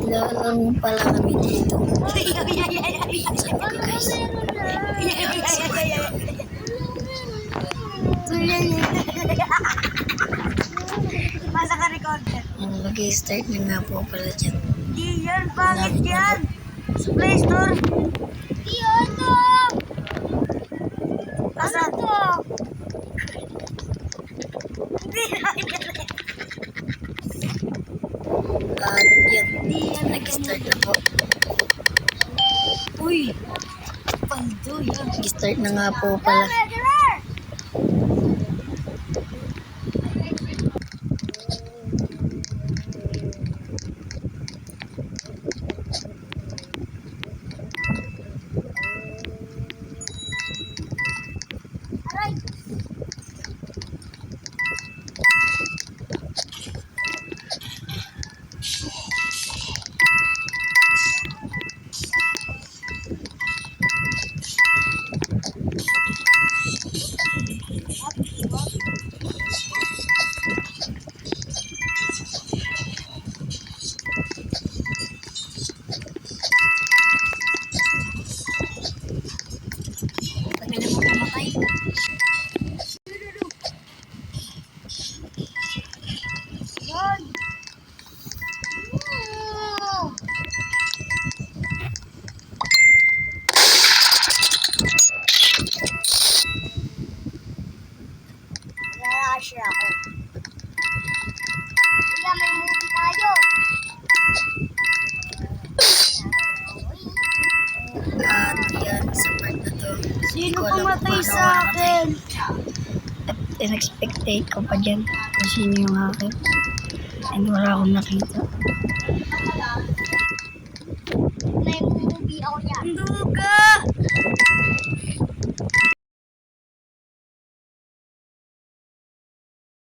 Maglalaro pala kami dito. Masa ka recorder? Mag-start na nga po pala dyan. Di yan, bakit yan? Sa Play Store? Di ano? Asa to? Hindi na yan. At yan, nag-start na po. Uy! Paldo yan. Nag-start na nga po pala. Pagkala mo pumatay. Yan! Narash ako. Kuya, may movie tayo. At yan, sa part na to. Sino Ko alam pumatay kung sa paano akin? At in-expectate ko pa dyan kung sino yung hacker. And wala akong nakita. May movie ako dyan. Duga!